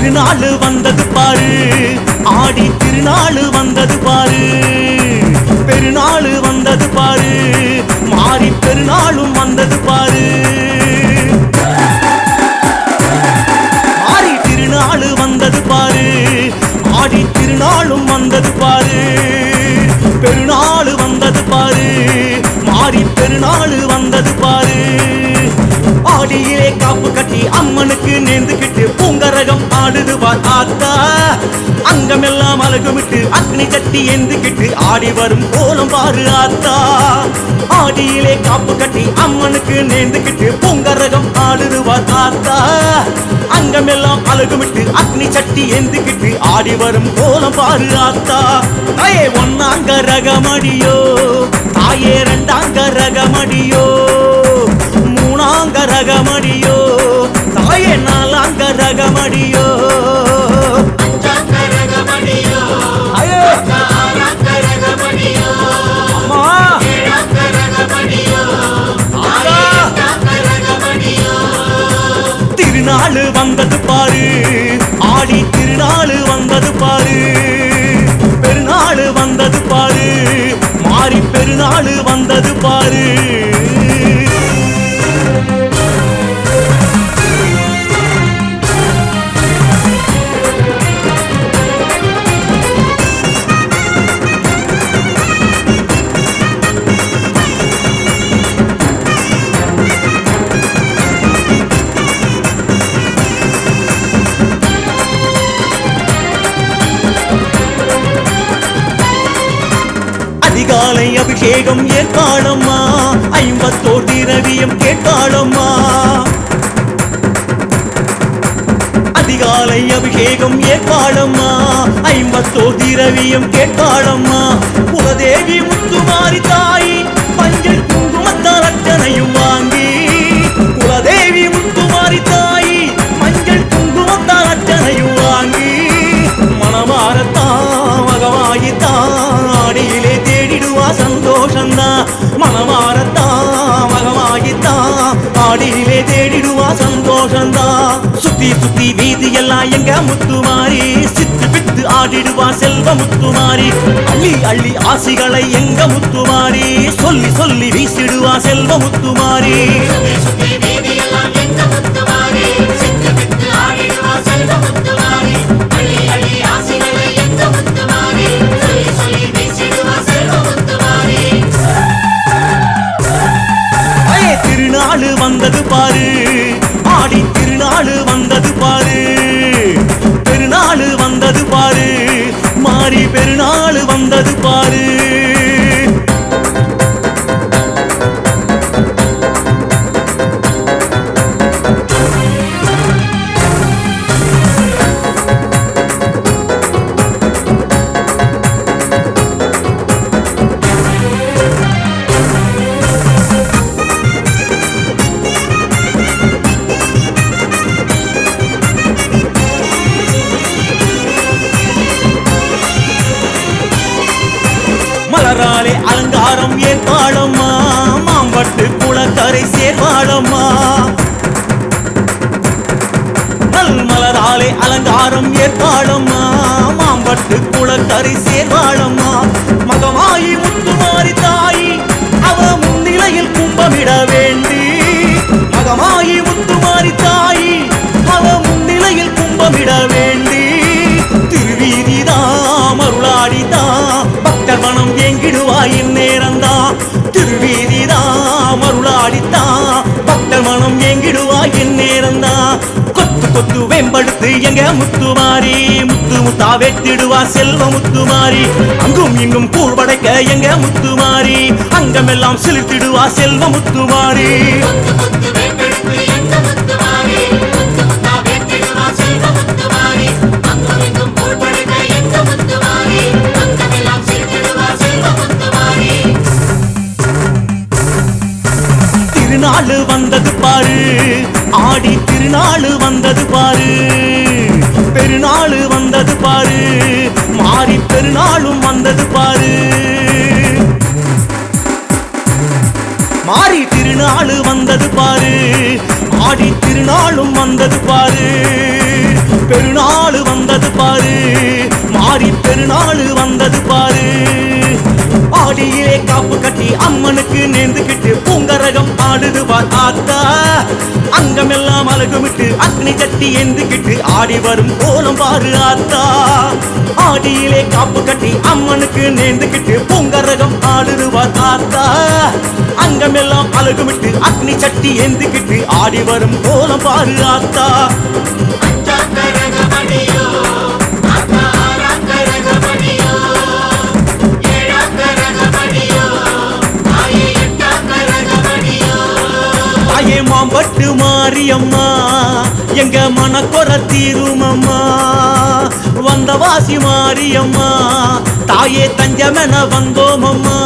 திருநாள் வந்தது பாரு, ஆடி திருநாள் வந்தது பாரு, பெருநாள் வந்தது பாரு, மாறி பெருநாளும் வந்தது பாரு. மாறி திருநாள் வந்தது பாரு, ஆடி திருநாளும் வந்தது பாரு, பெருநாள் வந்தது பாரு, மாறி பெருநாள் வந்தது பாரு. ஆடியிலே காப்பு கட்டி அம்மனுக்கு நேர்ந்துகிட்டு பூங்கரகம் ஆடுதுவார் ஆத்தா. அங்கமெல்லாம் அழகுமிட்டு அக்னி கட்டி ஏந்துகிட்டு ஆடி வரும் கோலம் பாரு ஆத்தா. ஆடியிலே காப்பு கட்டி அம்மனுக்கு நேர்ந்துகிட்டு பூங்கரகம் ஆடுதுவார் ஆத்தா. அங்கமெல்லாம் அழகுமிட்டு அக்னி சட்டி ஏந்துகிட்டு ஆடி வரும் கோலம் பாரு ஆத்தா. தாயே ஒன்னாங்க ரகமடியோ, தாயே ரெண்டாங்க ரகமடியோ, மூணாங்க ரகமடியோ, தாயே நாலாங்க ரகமடியோ, திருநாள் வந்தது பாரு, ஆடி திருநாள் வந்தது பாரு, பெருநாள் வந்தது பாரு, மாறி பெருநாள் வந்தது பாரு. அதிகாலை அபிஷேகம் ஏற்பாளம்மா, 54 திரவியம் கேட்பாளம்மா. அதிகாலை அபிஷேகம் ஏற்பாளம்மா, 54 திரவியம் கேட்பாளம்மா. குலதேவி முத்துமாரி தாய் மஞ்சள் குங்குமத்தால் அர்ச்சனையும் வாங்கி, குலதேவி முத்துமாரி தாய் மஞ்சள் குங்குமத்தால் அர்ச்சனையும் வாங்கி, மனமாரத்தான் மகமாயித்தான் ஆடியிலே தேடிடுவா சந்தோஷந்தான். மனமாரத்தான் மகமாயித்தான் ஆடியிலே தேடிடுவா சந்தோஷந்தான். சுத்தி சுத்தி வீதி எல்லாம் எங்க முத்துமாரி, சித்து பித்து ஆடிடுவா செல்வ முத்துமாரி. அள்ளி அள்ளி ஆசிகளை எங்க முத்துமாரி, சொல்லி சொல்லி வீசிடுவா செல்வ முத்துமாரி. திருநாள் வந்தது பாரு, ஆடி திருநாள் வந்தது பாரு, பெருநாள் வந்தது பாரு, மாறி பெருநாள் வந்தது பாரு. மலராலே அலங்காரம் ஏற்பாளம்மா, மாம்பட்டு குளக்கரை சேர்வாளம்மா. நல் மலராலே அலங்காரம் ஏற்பாளம்மா, மாம்பட்டு குளக்கரை சேர்வாளம்மா. மகமாயி முத்துமாரி தாய் அவ முன்னிலையில் கும்பமிட வேண்டி, மகமாயி முத்துமாரி தாய் அவ முன்னிலையில் கும்பமிட வேண்டி, திருவீதிதான் மருளாடிதான் பக்தர் மனம் ஏங்கிடுவாய் இந்நேரந்தான். திருவீதிதான் மருளாடித்தான் பக்தர் மனம் ஏங்கிடுவாய் இந்நேரந்தான். கொத்து கொத்து வேம்படுத்து எங்க முத்துமாரி, முத்து முத்தா வெட்டிடுவா செல்வ முத்துமாரி. அங்கும் இங்கும் கூழ் படைக்க எங்க முத்துமாரி, அங்கமெல்லாம் செலுத்திடுவா செல்வ முத்துமாரி. திருநாள் வந்தது பாரு, ஆடி திருநாள் வந்தது பாரு, பெருநாள் வந்தது பாரு, மாறி பெருநாளும் வந்தது பாரு. மாறி திருநாள் வந்தது பாரு, ஆடி திருநாளும் வந்தது பாரு, பெருநாள் வந்தது பாரு, மாறி பெருநாள் வந்தது பாரு. ஆடியிலே காப்பு கட்டி அம்மனுக்கு நேர்ந்துகிட்டு பூங்கரகம் ஆடுது ஆத்தா. அங்கமெல்லாம் அழகுமிட்டு அக்னி சட்டி ஏந்துகிட்டு ஆடி வரும் கோலம் பாரு ஆத்தா. ஆடியிலே காப்பு கட்டி அம்மனுக்கு நேர்ந்துகிட்டு பூங்கரகம் ஆடுது ஆத்தா. அங்கமெல்லாம் அழகுமிட்டு அக்னி சட்டி ஏந்துகிட்டு ஆடி வரும் கோலம் பாரு ஆத்தா. மாம்பட்டு மாரியம்மா எங்க மனக்குற தீருமம்மா. வந்த வாசி மாரியம்மா தாயே தஞ்சமென வந்தோமம்மா.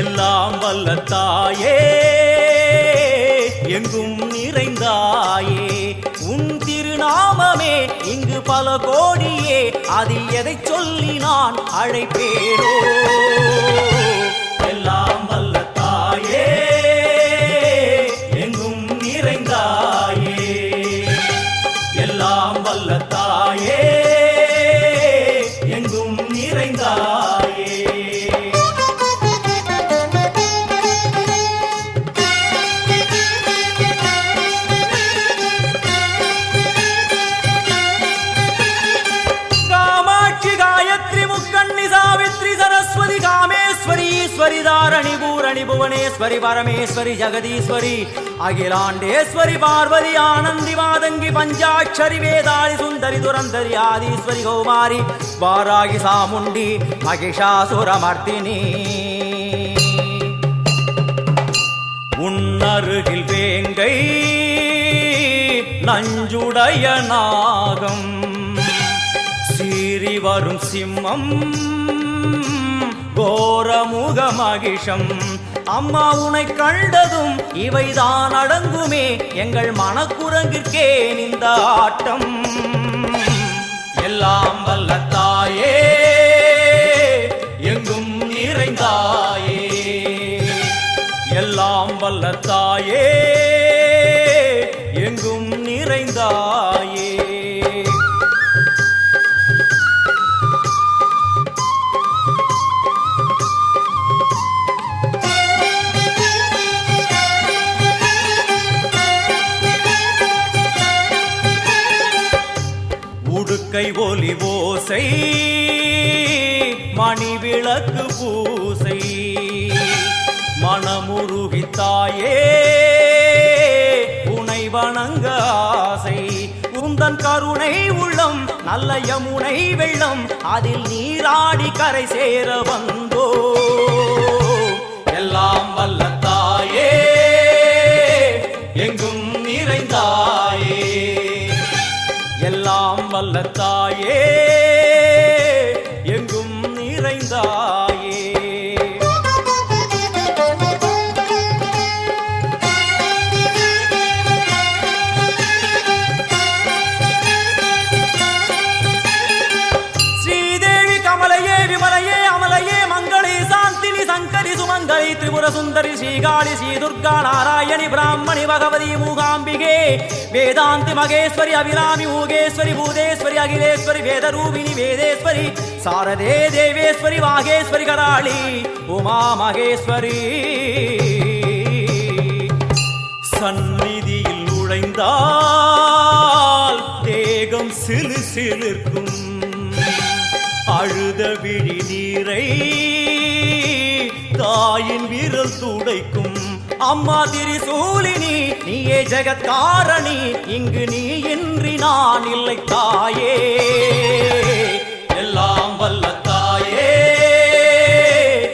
எல்லாம் வல்ல தாயே எங்கும் நிறைந்தாயே, உன் திருநாமமே இங்கு பல கோடியே, அதில் எதை சொல்லி நான் அழைப்பேனோ. எல்லாம் வல்ல தாயே எங்கும் நிறைந்தாயே, எல்லாம் வல்ல தாயே எங்கும் நிறைந்தாயே. தாரணி பூரணி புவனேஸ்வரி பரமேஸ்வரி ஜெகதீஸ்வரி அகிலாண்டேஸ்வரி பார்வதி ஆனந்தி மாதங்கி பஞ்சாட்சரி வேதாளி சுந்தரி துரந்தரி ஆதீஸ்வரி கௌமாரி வாராகி சாமுண்டி மகிஷாசுரமர்த்தினி. உன்னருகில் வேங்கை நஞ்சுடைய நாகம், சீறி வரும் சிம்மம் கோரமுக மகிஷம். அம்மா உனை கண்டதும் இவைதான் அடங்குமே, எங்கள் மனக்குரங்கிற்கே இந்த ஆட்டம். எல்லாம் வல்ல தாயே எங்கும் நிறைந்தாயே, எல்லாம் வல்ல தாயே எங்கும் நிறைந்தாயே. உடுக்கை ஒலி ஓசை மணி விளக்கு பூசை, மனமுருகித்தாயே உனை வணங்க ஆசை. உந்தன் கருணை உள்ளம் நல்ல யமுனை வெள்ளம், அதில் நீராடி கரை சேர வந்தோ. எல்லாம் வல்ல தாயே எங்கும் நிறைந்தாயே, எல்லாம் வல்ல தாயே எங்கும் நிறைந்தாயே. ஸ்ரீதேவி கமலையே விமலையே அமலையே மங்களே சாந்தினி சங்கரி சுமங்கலி திரிபுர சுந்தரி ஸ்ரீகாளி ஸ்ரீ துர்கா நாராயணி பிராமணி பகவதி மூகாம்பிகே வேதாந்தி மகேஸ்வரி அபிராமி மூகேஸ்வரி பூதேஸ்வரி அகிலேஸ்வரி வேதரூபிணி வேதேஸ்வரி சாரதே தேவேஸ்வரி வாகேஸ்வரி கராளி உமா மகேஸ்வரி. சந்நிதியில் நுழைந்தால் தேகம் சிலு சிலிர்க்கும் அழுத விழி நீரை தாயின் விரல் துடைக்கும் அம்மா திரிசூலினி நீயே ஜெகத்காரணி இங்கு நீ இன்றி நான் இல்லை தாயே